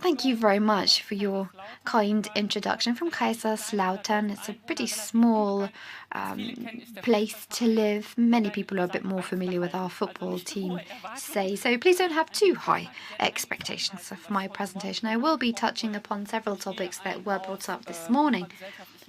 Thank you very much for your kind introduction from Kaiserslautern. It's a pretty small place to live. Many people are a bit more familiar with our football team, say, so please don't have too high expectations of my presentation. I will be touching upon several topics that were brought up this morning,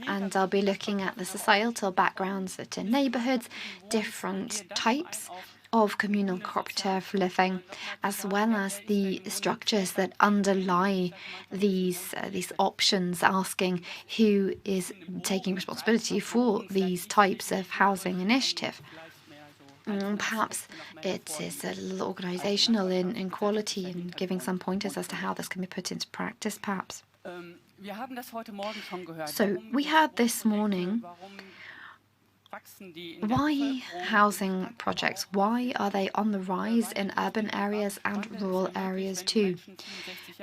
and I'll be looking at the societal backgrounds to neighbourhoods, different types of communal cooperative living, as well as the structures that underlie these options, asking who is taking responsibility for these types of housing initiative. Perhaps it is a little organisational in quality and giving some pointers as to how this can be put into practice, perhaps. So we heard this morning, why housing projects? Why are they on the rise in urban areas and rural areas too?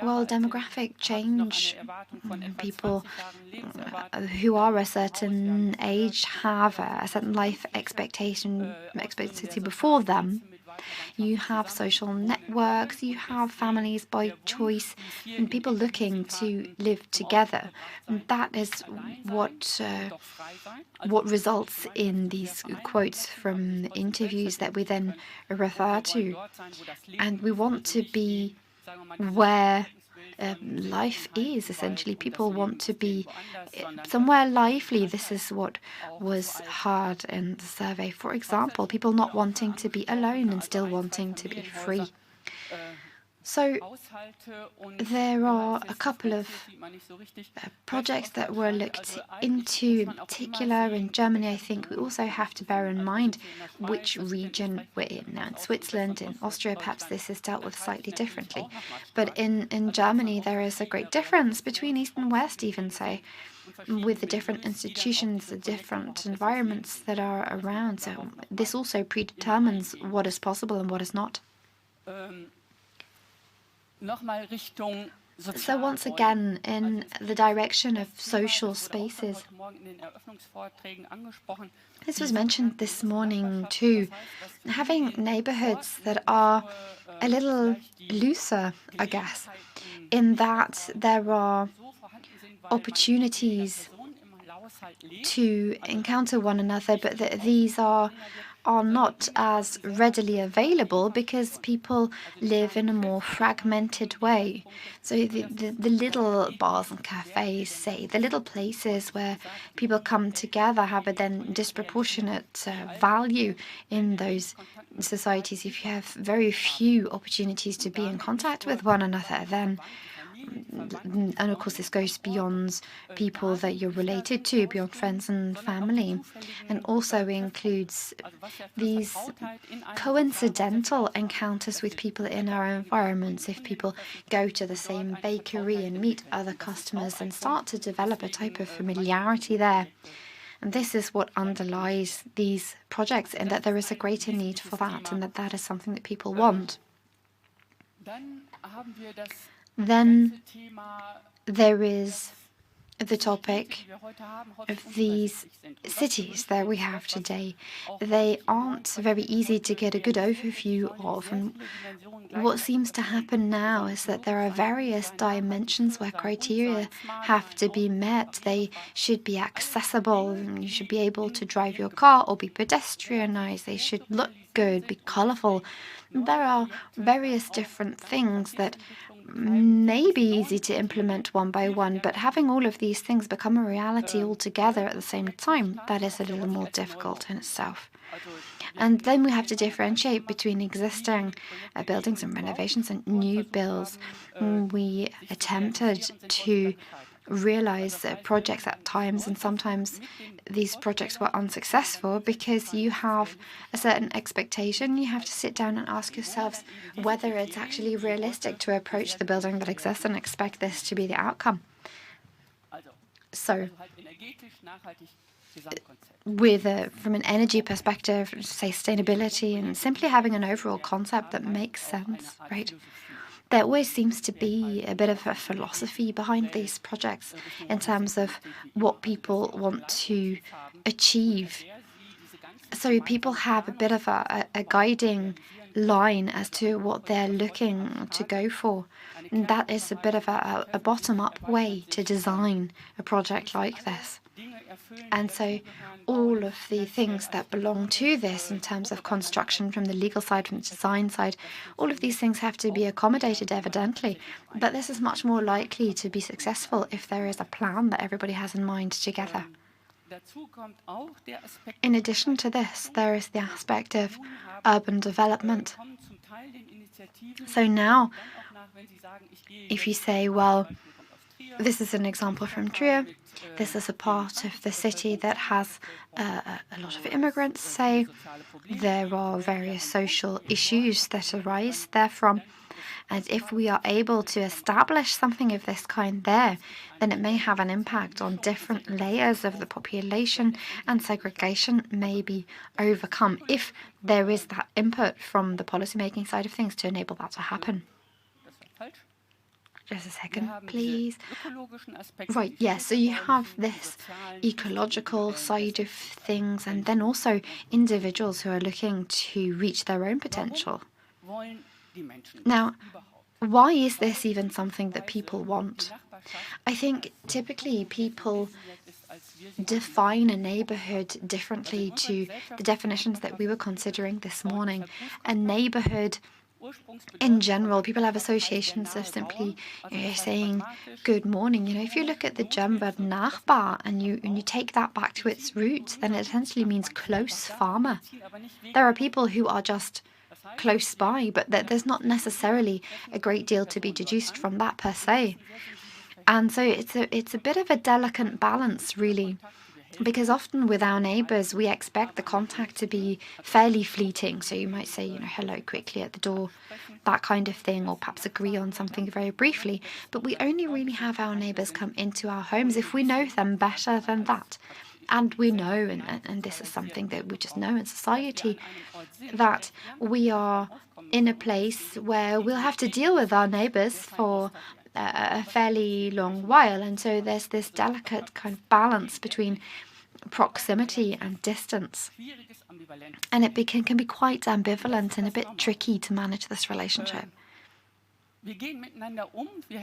Well, demographic change, people who are a certain age have a certain life expectancy before them. You have social networks, you have families by choice, and people looking to live together. And that is what results in these quotes from interviews that we then refer to. And we want to be where life is, essentially. People want to be somewhere lively. This is what was hard in the survey. For example, people not wanting to be alone and still wanting to be free. So there are a couple of projects that were looked into. In particular, in Germany, I think we also have to bear in mind which region we're in. Now, in Switzerland, in Austria, perhaps this is dealt with slightly differently. But in Germany, there is a great difference between East and West, even say, with the different institutions, the different environments that are around. So this also predetermines what is possible and what is not. So once again, in the direction of social spaces, this was mentioned this morning too, having neighborhoods that are a little looser, I guess, in that there are opportunities to encounter one another, but these are not as readily available because people live in a more fragmented way. So the little bars and cafes, say, the little places where people come together have a then disproportionate value in those societies. If you have very few opportunities to be in contact with one another, then and of course this goes beyond people that you're related to, beyond friends and family, and also includes these coincidental encounters with people in our environments. If people go to the same bakery and meet other customers and start to develop a type of familiarity there. And this is what underlies these projects, and that there is a greater need for that, and that is something that people want. Then there is the topic of these cities that we have today. They aren't very easy to get a good overview of, and what seems to happen now is that there are various dimensions where criteria have to be met. They should be accessible, and you should be able to drive your car or be pedestrianized. They should look good, be colorful. There are various different things that may be easy to implement one by one, but having all of these things become a reality altogether at the same time, that is a little more difficult in itself. And then we have to differentiate between existing buildings and renovations and new builds. We attempted to realize projects at times, and sometimes these projects were unsuccessful because you have a certain expectation. You have to sit down and ask yourselves whether it's actually realistic to approach the building that exists and expect this to be the outcome. So from an energy perspective, say sustainability, and simply having an overall concept that makes sense, right? There always seems to be a bit of a philosophy behind these projects in terms of what people want to achieve. So people have a bit of a guiding line as to what they're looking to go for. And that is a bit of a bottom-up way to design a project like this. And so all of the things that belong to this in terms of construction from the legal side, from the design side, all of these things have to be accommodated evidently. But this is much more likely to be successful if there is a plan that everybody has in mind together. In addition to this, there is the aspect of urban development. So now, if you say, well, this is an example from Trier, this is a part of the city that has a lot of immigrants, say, there are various social issues that arise therefrom. And if we are able to establish something of this kind there, then it may have an impact on different layers of the population, and segregation may be overcome if there is that input from the policymaking side of things to enable that to happen. Just a second, please. Right, yeah, so you have this ecological side of things, and then also individuals who are looking to reach their own potential. Now, why is this even something that people want? I think typically people define a neighborhood differently to the definitions that we were considering this morning. A neighborhood, in general, people have associations of simply saying good morning. If you look at the German word Nachbar and you take that back to its roots, then it essentially means close farmer. There are people who are just close by, but there's not necessarily a great deal to be deduced from that per se. And so it's a bit of a delicate balance, really, because often with our neighbours we expect the contact to be fairly fleeting. So you might say, hello quickly at the door, that kind of thing, or perhaps agree on something very briefly. But we only really have our neighbours come into our homes if we know them better than that. And we know, and this is something that we just know in society, that we are in a place where we'll have to deal with our neighbours for a fairly long while. And so there's this delicate kind of balance between proximity and distance. And it can be quite ambivalent and a bit tricky to manage this relationship.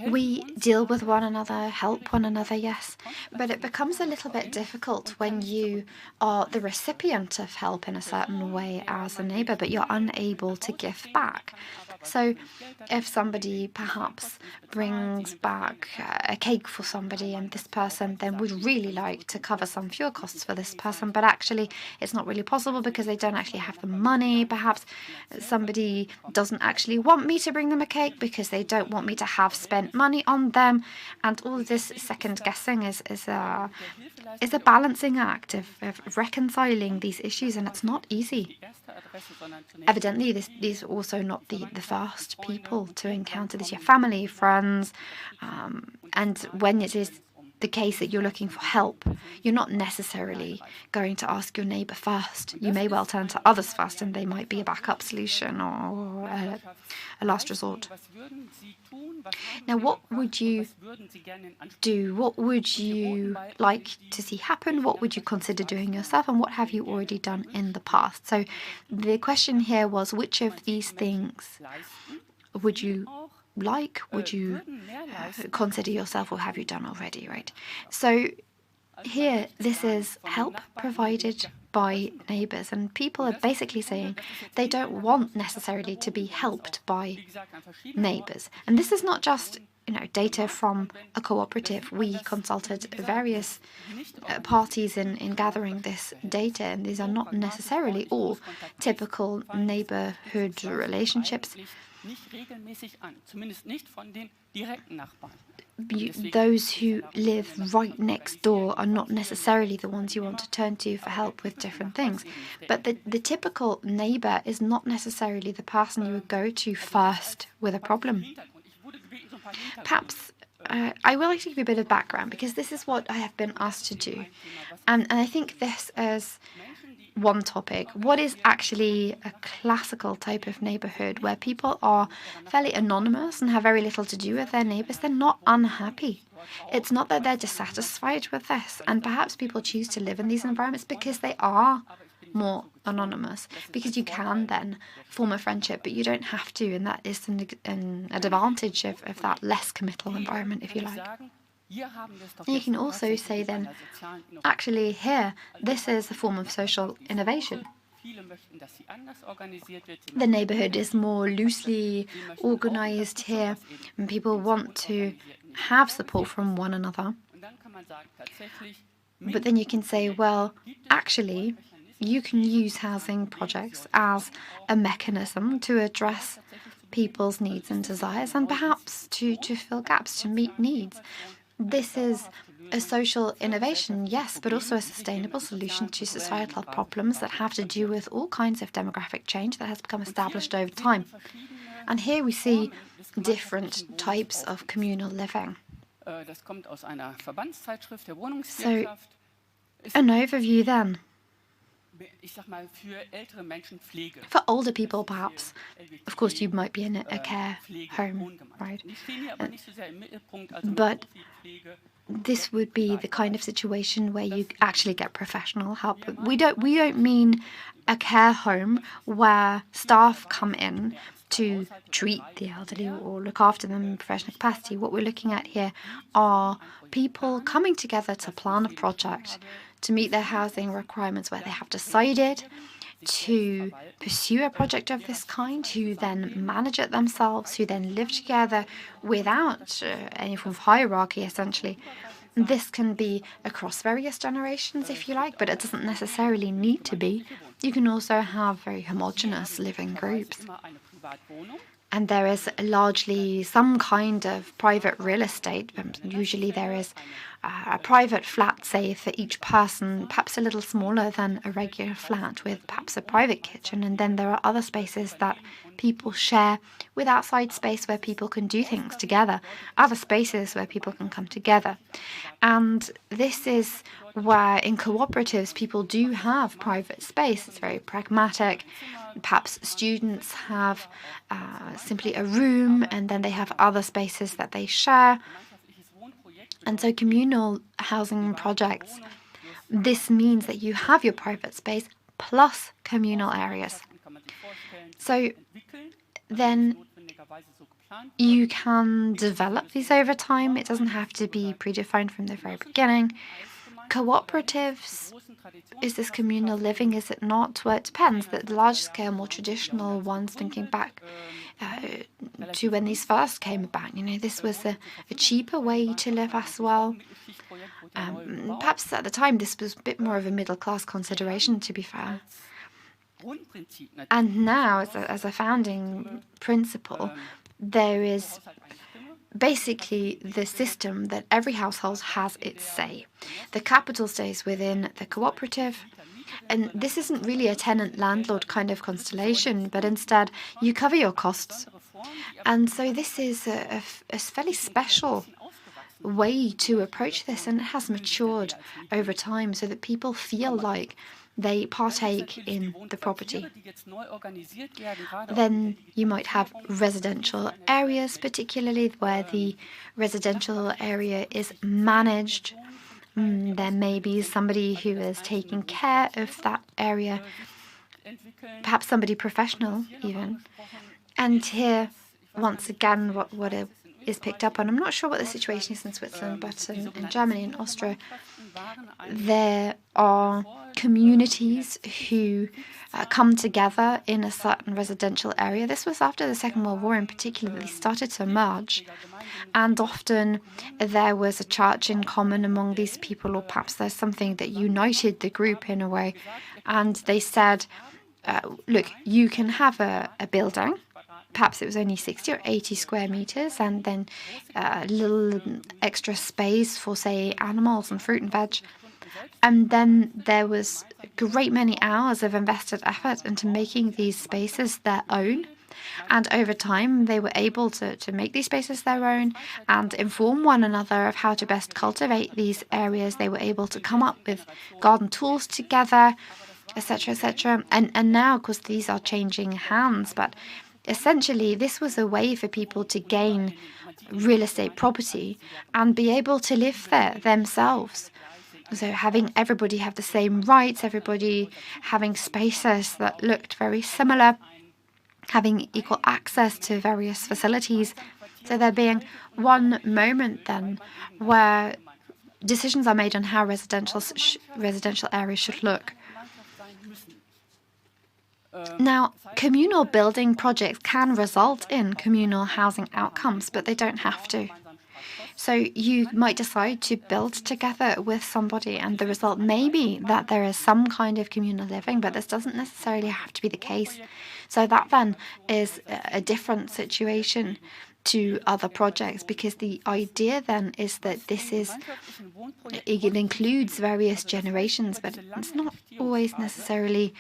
We deal with one another, help one another, yes, but it becomes a little bit difficult when you are the recipient of help in a certain way as a neighbour, but you're unable to give back. So if somebody perhaps brings back a cake for somebody, and this person then would really like to cover some fuel costs for this person, but actually it's not really possible because they don't actually have the money. Perhaps somebody doesn't actually want me to bring them a cake because they don't want me to have spent money on them, and all of this second guessing is a balancing act of reconciling these issues, and it's not easy. Evidently, these are also not the first people to encounter this. Your family, friends, and when it is the case that you're looking for help, you're not necessarily going to ask your neighbour first. You may well turn to others first, and they might be a backup solution or a last resort. Now, what would you do? What would you like to see happen? What would you consider doing yourself? And what have you already done in the past? So the question here was, which of these things would you like? Would you consider yourself, or have you done already, right? So here, this is help provided by neighbours, and people are basically saying they don't want necessarily to be helped by neighbours. And this is not just data from a cooperative. We consulted various parties in gathering this data, and these are not necessarily all typical neighbourhood relationships. Those who live right next door are not necessarily the ones you want to turn to for help with different things. But the typical neighbour is not necessarily the person you would go to first with a problem. Perhaps I will actually give you a bit of background, because this is what I have been asked to do. And I think this is one topic. What is actually a classical type of neighbourhood where people are fairly anonymous and have very little to do with their neighbours? They're not unhappy. It's not that they're dissatisfied with this, and perhaps people choose to live in these environments because they are more anonymous, because you can then form a friendship, but you don't have to, and that is an advantage of that less committal environment, if you like. And you can also say then, actually here, this is a form of social innovation. The neighborhood is more loosely organized here, and people want to have support from one another. But then you can say, well, actually, you can use housing projects as a mechanism to address people's needs and desires, and perhaps to fill gaps, to meet needs. This is a social innovation, yes, but also a sustainable solution to societal problems that have to do with all kinds of demographic change that has become established over time. And here we see different types of communal living. So, an overview then. For older people, perhaps, of course, you might be in a care home, right? But this would be the kind of situation where you actually get professional help. We don't mean a care home where staff come in to treat the elderly or look after them in professional capacity. What we're looking at here are people coming together to plan a project to meet their housing requirements, where they have decided to pursue a project of this kind, who then manage it themselves, who then live together without any form of hierarchy, essentially. This can be across various generations, if you like, but it doesn't necessarily need to be. You can also have very homogeneous living groups. And there is largely some kind of private real estate. Usually there is a private flat, say, for each person, perhaps a little smaller than a regular flat, with perhaps a private kitchen. And then there are other spaces that people share with outside space where people can do things together, other spaces where people can come together. And this is where in cooperatives people do have private space. It's very pragmatic. Perhaps students have simply a room, and then they have other spaces that they share. And so communal housing projects, this means that you have your private space plus communal areas. So then you can develop these over time. It doesn't have to be predefined from the very beginning. Cooperatives, is this communal living, is it not? Well, it depends. The large-scale, more traditional ones, thinking back to when these first came about, this was a cheaper way to live as well. Perhaps at the time this was a bit more of a middle-class consideration, to be fair. And now, as a founding principle, there is basically the system that every household has its say. The capital stays within the cooperative, and this isn't really a tenant-landlord kind of constellation, but instead you cover your costs. And so this is a fairly special way to approach this, and it has matured over time so that people feel like they partake in the property. Then you might have residential areas, particularly where the residential area is managed. There may be somebody who is taking care of that area, perhaps somebody professional even. And here, once again, what is picked up on, I'm not sure what the situation is in Switzerland, but in Germany and Austria, there are communities who come together in a certain residential area. This was after the Second World War in particular. They started to emerge, and often there was a church in common among these people, or perhaps there's something that united the group in a way, and they said, look, you can have a building. Perhaps it was only 60 or 80 square meters, and then a little extra space for, say, animals and fruit and veg. And then there was a great many hours of invested effort into making these spaces their own. And over time, they were able to make these spaces their own and inform one another of how to best cultivate these areas. They were able to come up with garden tools together, etc., etc. And now, of course, these are changing hands, but essentially, this was a way for people to gain real estate property and be able to live there themselves. So having everybody have the same rights, everybody having spaces that looked very similar, having equal access to various facilities. So there being one moment then where decisions are made on how residential areas should look. Now, communal building projects can result in communal housing outcomes, but they don't have to. So you might decide to build together with somebody, and the result may be that there is some kind of communal living, but this doesn't necessarily have to be the case. So that then is a different situation to other projects, because the idea then is that it includes various generations, but it's not always necessarily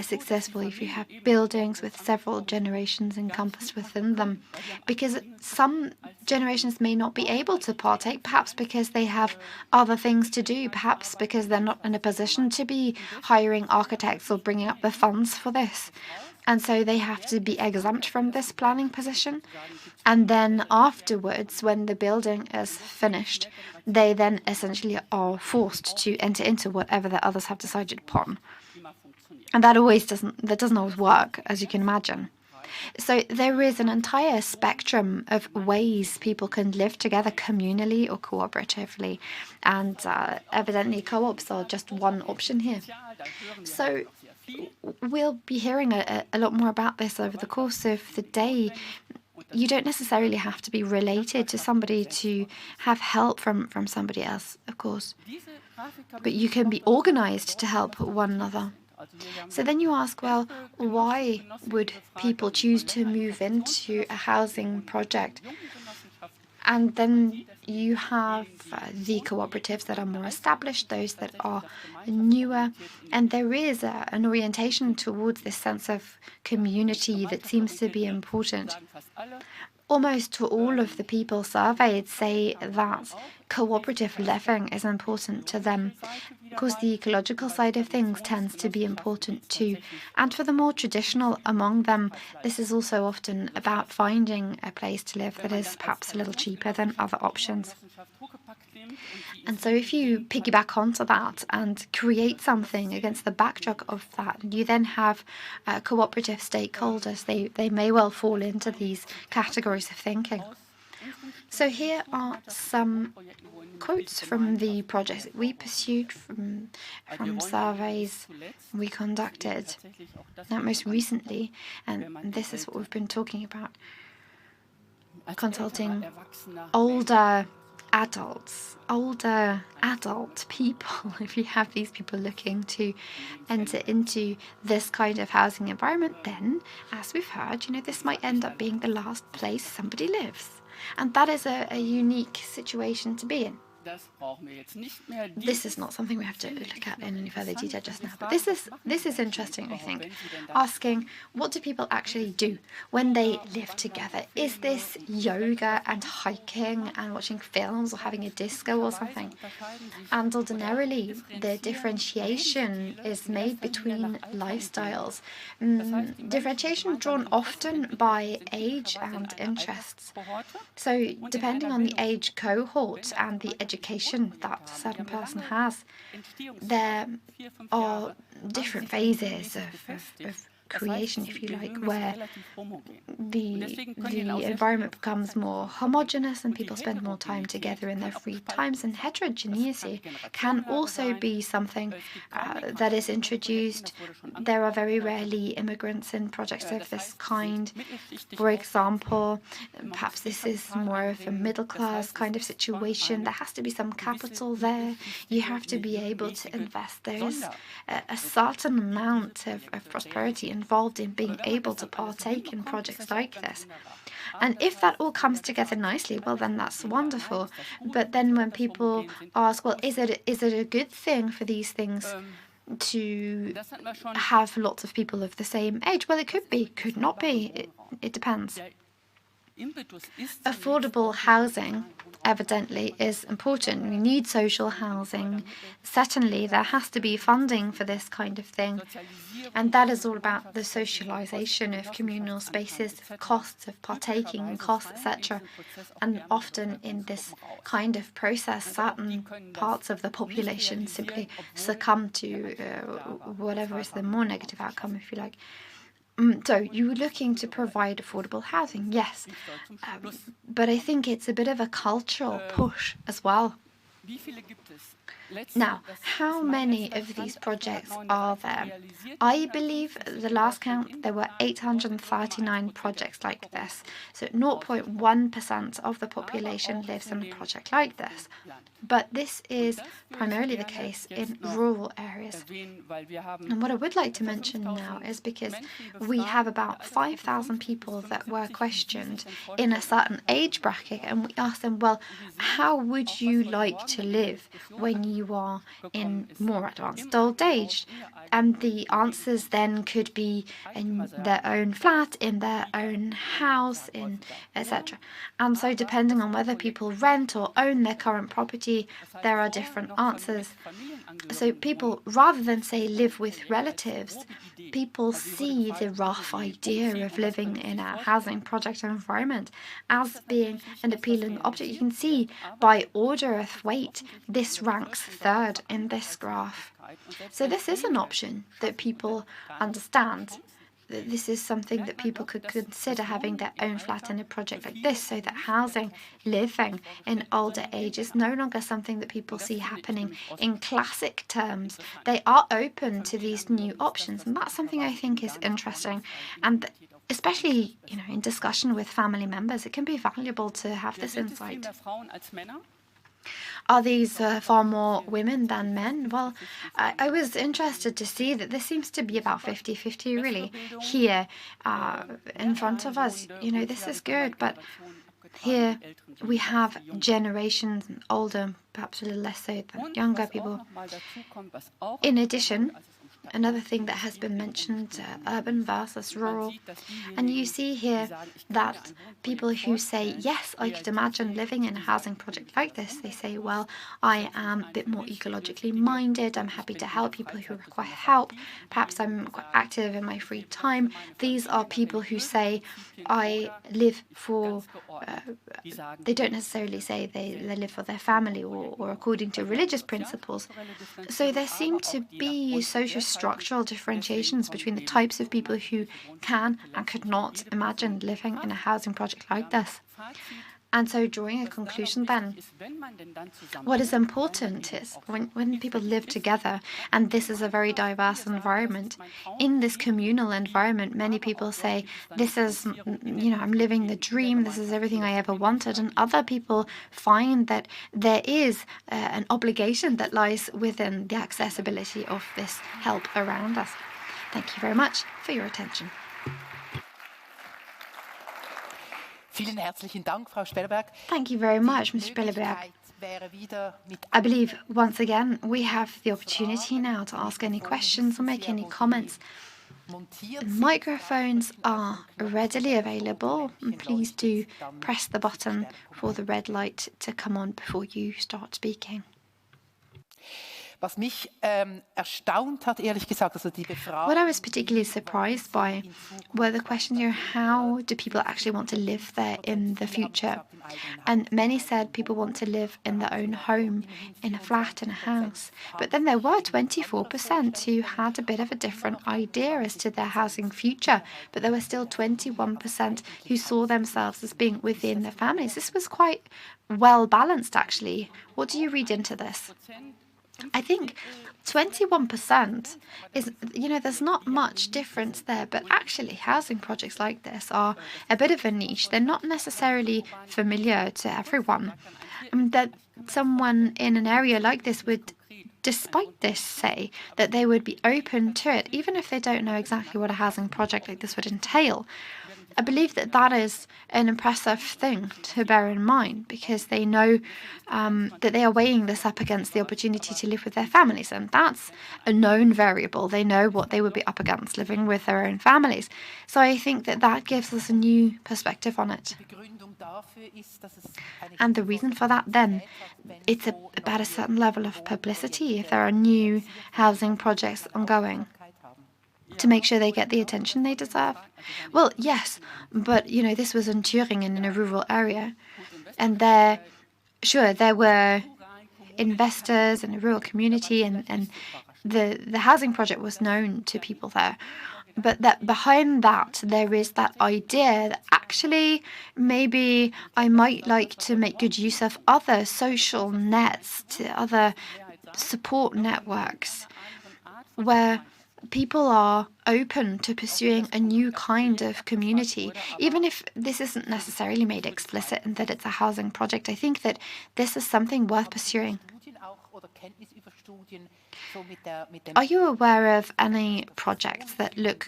successful if you have buildings with several generations encompassed within them, because some generations may not be able to partake, perhaps because they have other things to do, perhaps because they're not in a position to be hiring architects or bringing up the funds for this. And so they have to be exempt from this planning position. And then afterwards, when the building is finished, they then essentially are forced to enter into whatever the others have decided upon. And that doesn't always work, as you can imagine. So there is an entire spectrum of ways people can live together communally or cooperatively. And evidently co-ops are just one option here. So we'll be hearing a lot more about this over the course of the day. You don't necessarily have to be related to somebody to have help from somebody else, of course. But you can be organized to help one another. So then you ask, well, why would people choose to move into a housing project? And then you have the cooperatives that are more established, those that are newer, and there is an orientation towards this sense of community that seems to be important. Almost all of the people surveyed say that cooperative living is important to them. Of course, the ecological side of things tends to be important too. And for the more traditional among them, this is also often about finding a place to live that is perhaps a little cheaper than other options. And so if you piggyback onto that and create something against the backdrop of that, you then have cooperative stakeholders. They may well fall into these categories of thinking. So here are some quotes from the projects that we pursued, from surveys we conducted most recently, and this is what we've been talking about, consulting older adult people. If you have these people looking to enter into this kind of housing environment, then, as we've heard, this might end up being the last place somebody lives. And that is a unique situation to be in. This is not something we have to look at in any further detail just now, but this is interesting, I think. Asking, what do people actually do when they live together? Is this yoga and hiking and watching films or having a disco or something? And ordinarily, the differentiation is made between lifestyles. Differentiation drawn often by age and interests. So depending on the age cohort and the education that a certain person has, there are different phases of creation, if you like, where the environment becomes more homogeneous and people spend more time together in their free times. And heterogeneity can also be something that is introduced. There are very rarely immigrants in projects of this kind. For example, perhaps this is more of a middle class kind of situation. There has to be some capital there. You have to be able to invest. There is a certain amount of prosperity involved in being able to partake in projects like this. And if that all comes together nicely, well, then that's wonderful. But then when people ask, well, is it a good thing for these things to have lots of people of the same age? Well, it could be, could not be. It depends. Affordable housing evidently is important. We need social housing. Certainly, there has to be funding for this kind of thing. And that is all about the socialization of communal spaces, costs of partaking, costs, etc. And often in this kind of process, certain parts of the population simply succumb to whatever is the more negative outcome, if you like. So you're looking to provide affordable housing, yes, but I think it's a bit of a cultural push as well. Now, how many of these projects are there? I believe the last count there were 839 projects like this. So 0.1% of the population lives in a project like this. But this is primarily the case in rural areas. And what I would like to mention now is because we have about 5,000 people that were questioned in a certain age bracket, and we asked them, well, how would you like to live when you are in more advanced old age? And the answers then could be in their own flat, in their own house, in etc. And so depending on whether people rent or own their current property, there are different answers. So people, rather than say live with relatives, people see the rough idea of living in a housing project environment as being an appealing object. You can see by order of weight, this ranks third in this graph. So this is an option that people understand. This is something that people could consider, having their own flat in a project like this, so that housing, living in older age is no longer something that people see happening in classic terms. They are open to these new options, and that's something I think is interesting. And especially, in discussion with family members, it can be valuable to have this insight. Are these far more women than men? Well, I was interested to see that this seems to be about 50-50 really here in front of us. This is good, but here we have generations older, perhaps a little less so than younger people. In addition, another thing that has been mentioned, urban versus rural. And you see here that people who say, yes, I could imagine living in a housing project like this, they say, well, I am a bit more ecologically minded, I'm happy to help people who require help, perhaps I'm quite active in my free time. These are people who say, I live for, they don't necessarily say they live for their family or according to religious principles. So there seem to be social structural differentiations between the types of people who can and could not imagine living in a housing project like this. And so drawing a conclusion then, what is important is when people live together, and this is a very diverse environment, in this communal environment, many people say, this is, I'm living the dream, this is everything I ever wanted. And other people find that there is an obligation that lies within the accessibility of this help around us. Thank you very much for your attention. Vielen herzlichen Dank, Frau Spellerberg. Thank you very much, Ms. Spellerberg. I believe, once again, we have the opportunity now to ask any questions or make any comments. The microphones are readily available, and please do press the button for the red light to come on before you start speaking. Was mich erstaunt hat, ehrlich gesagt, also die Befragung. What I was particularly surprised by were the questions here, how do people actually want to live there in the future? And many said people want to live in their own home, in a flat, in a house. But then there were 24% who had a bit of a different idea as to their housing future. But there were still 21% who saw themselves as being within their families. This was quite well balanced, actually. What do you read into this? I think 21% is, there's not much difference there, but actually housing projects like this are a bit of a niche. They're not necessarily familiar to everyone. That someone in an area like this would, despite this, say that they would be open to it, even if they don't know exactly what a housing project like this would entail. I believe that that is an impressive thing to bear in mind, because they know that they are weighing this up against the opportunity to live with their families, and that's a known variable. They know what they would be up against living with their own families. So I think that that gives us a new perspective on it. And the reason for that, then, it's about a certain level of publicity if there are new housing projects ongoing, to make sure they get the attention they deserve. Well, yes, but this was in Thüringen, in a rural area, and there were investors in a rural community, and the housing project was known to people there. But that behind that, there is that idea that actually maybe I might like to make good use of other social nets, to other support networks, where people are open to pursuing a new kind of community, even if this isn't necessarily made explicit and that it's a housing project. I think that this is something worth pursuing. Are you aware of any projects that look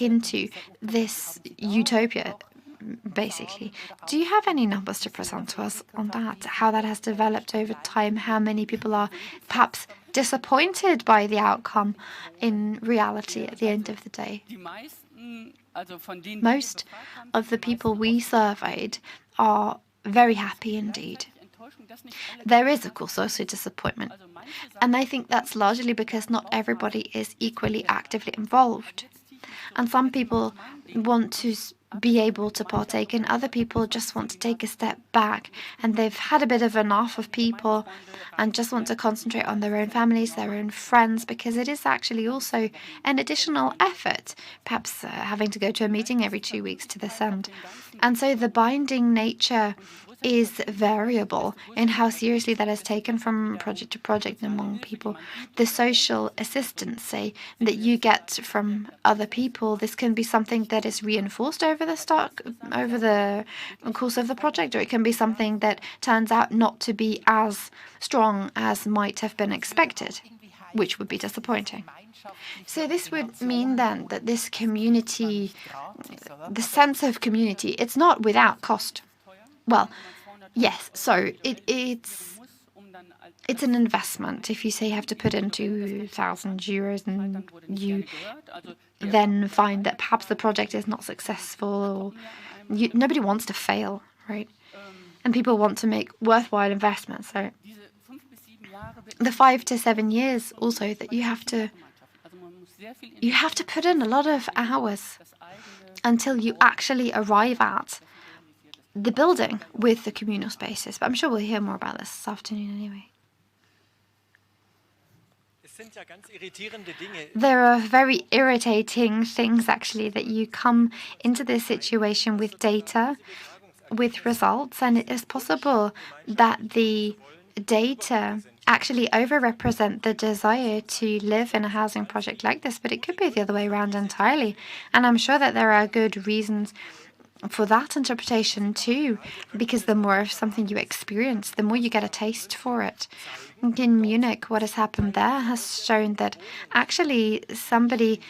into this utopia, basically? Do you have any numbers to present to us on that, how that has developed over time, how many people are perhaps disappointed by the outcome in reality at the end of the day? Most of the people we surveyed are very happy indeed. There is, of course, also disappointment. And I think that's largely because not everybody is equally actively involved. And some people want to be able to partake, and other people just want to take a step back, and they've had a bit of enough of people and just want to concentrate on their own families, their own friends, because it is actually also an additional effort, perhaps having to go to a meeting every 2 weeks to this end. And so the binding nature is variable in how seriously that is taken from project to project among people. The social assistance, say, that you get from other people, this can be something that is reinforced over the course of the project, or it can be something that turns out not to be as strong as might have been expected, which would be disappointing. So this would mean then that this community, the sense of community, it's not without cost. Well, yes, so it's an investment. If you say you have to put in 2,000 euros and you then find that perhaps the project is not successful, nobody wants to fail, right? And people want to make worthwhile investments. So the 5 to 7 years also that you have to put in a lot of hours until you actually arrive at the building with the communal spaces. But I'm sure we'll hear more about this afternoon anyway. There are very irritating things, actually, that you come into this situation with data, with results, and it is possible that the data actually overrepresent the desire to live in a housing project like this, but it could be the other way around entirely. And I'm sure that there are good reasons for that interpretation too, because the more of something you experience, the more you get a taste for it. In Munich, what has happened there has shown that actually somebody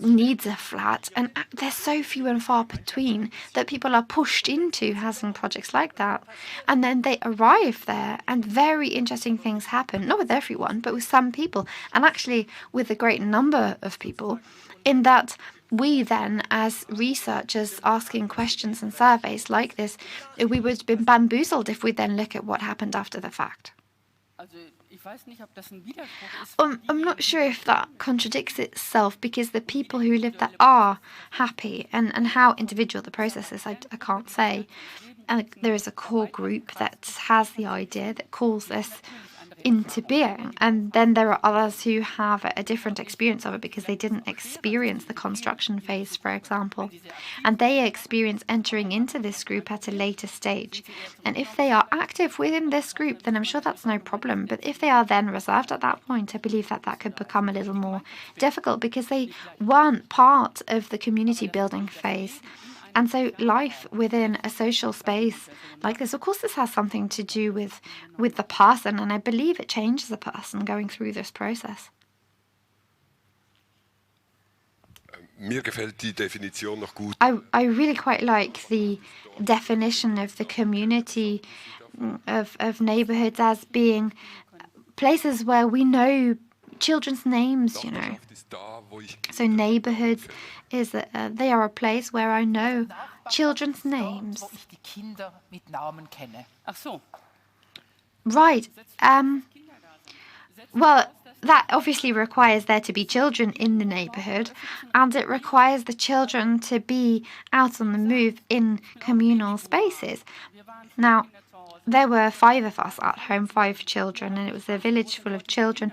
needs a flat, and they're so few and far between that people are pushed into housing projects like that, and then they arrive there and very interesting things happen, not with everyone, but with some people, and actually with a great number of people, in that we then, as researchers asking questions and surveys like this, we would have been bamboozled if we then look at what happened after the fact. I'm not sure if that contradicts itself, because the people who live there are happy, and how individual the process is, I can't say. And there is a core group that has the idea, that calls this into being, and then there are others who have a different experience of it because they didn't experience the construction phase, for example, and they experience entering into this group at a later stage. And if they are active within this group, then I'm sure that's no problem. But if they are then reserved at that point, I believe that could become a little more difficult, because they weren't part of the community building phase. And so life within a social space like this, of course, this has something to do with the person, and I believe it changes a person going through this process. Mir gefällt die Definition noch gut. I really quite like the definition of the community of neighborhoods as being places where we know children's names, you know. So neighborhoods is they are a place where I know children's names. Wo ich die Kinder mit Namen kenne. Ach so. Right. Well, that obviously requires there to be children in the neighborhood, and it requires the children to be out on the move in communal spaces. Now, there were 5 of us at home, 5 children, and it was a village full of children.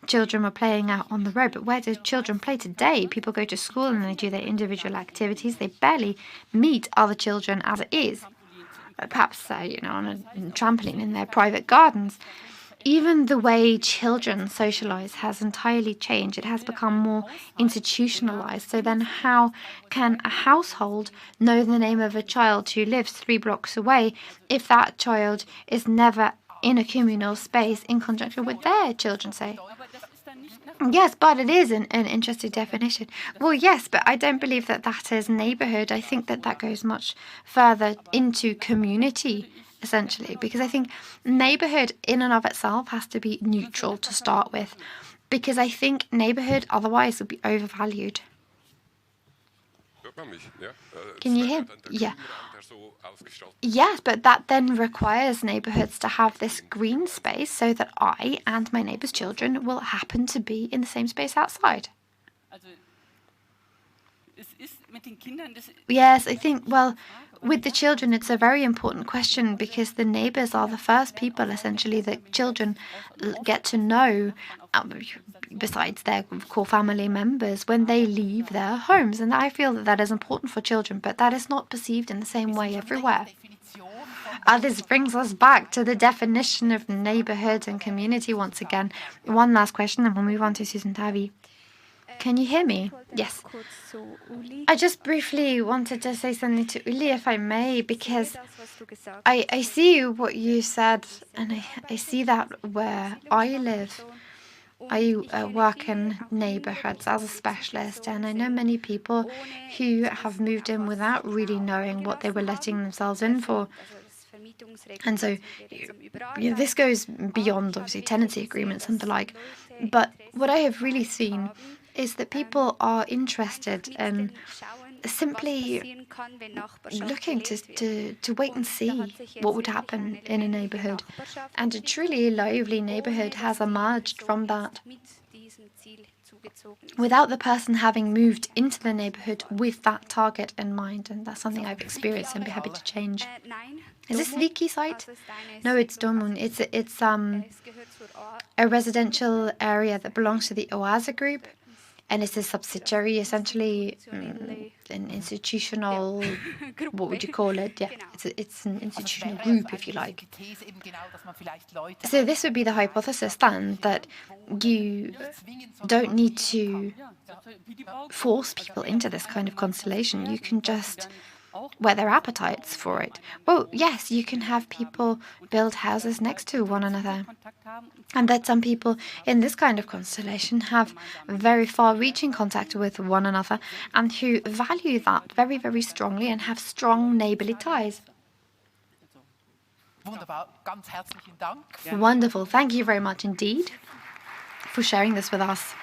Children were playing out on the road, but where do children play today? People go to school and they do their individual activities. They barely meet other children as it is. Perhaps, on a trampoline in their private gardens. Even the way children socialize has entirely changed. It has become more institutionalized. So then how can a household know the name of a child who lives 3 blocks away if that child is never in a communal space in conjunction with their children, say? Yes, but it is an interesting definition. Well, yes, but I don't believe that that is neighborhood. I think that that goes much further into community, essentially, because I think neighborhood in and of itself has to be neutral to start with, because I think neighborhood otherwise would be overvalued. Can you hear? Yeah. Yes, but that then requires neighborhoods to have this green space so that I and my neighbor's children will happen to be in the same space outside. Yes, I think, well, with the children, it's a very important question because the neighbors are the first people, essentially, that children get to know, besides their core family members, when they leave their homes. And I feel that that is important for children, but that is not perceived in the same way everywhere. This brings us back to the definition of neighborhood and community once again. One last question, and we'll move on to Susan Tavi. Can you hear me? Yes. I just briefly wanted to say something to Uli, if I may, because I see what you said, and I see that where I live. I work in neighborhoods as a specialist, and I know many people who have moved in without really knowing what they were letting themselves in for. And so this goes beyond, obviously, tenancy agreements and the like. But what I have really seen is that people are interested in simply looking to wait and see what would happen in a neighborhood. And a truly lively neighborhood has emerged from that without the person having moved into the neighborhood with that target in mind. And that's something I've experienced and be happy to change. Is this Wiki site? No, it's Domun. It's a residential area that belongs to the Oase group. And it's a subsidiary, essentially, an institutional, what would you call it? Yeah, it's an institutional group, if you like. So this would be the hypothesis then, that you don't need to force people into this kind of constellation. You can just whet their appetites for it. Well, yes, you can have people build houses next to one another. And that some people in this kind of constellation have very far-reaching contact with one another and who value that very, very strongly and have strong neighborly ties. Wonderful. Thank you very much indeed for sharing this with us.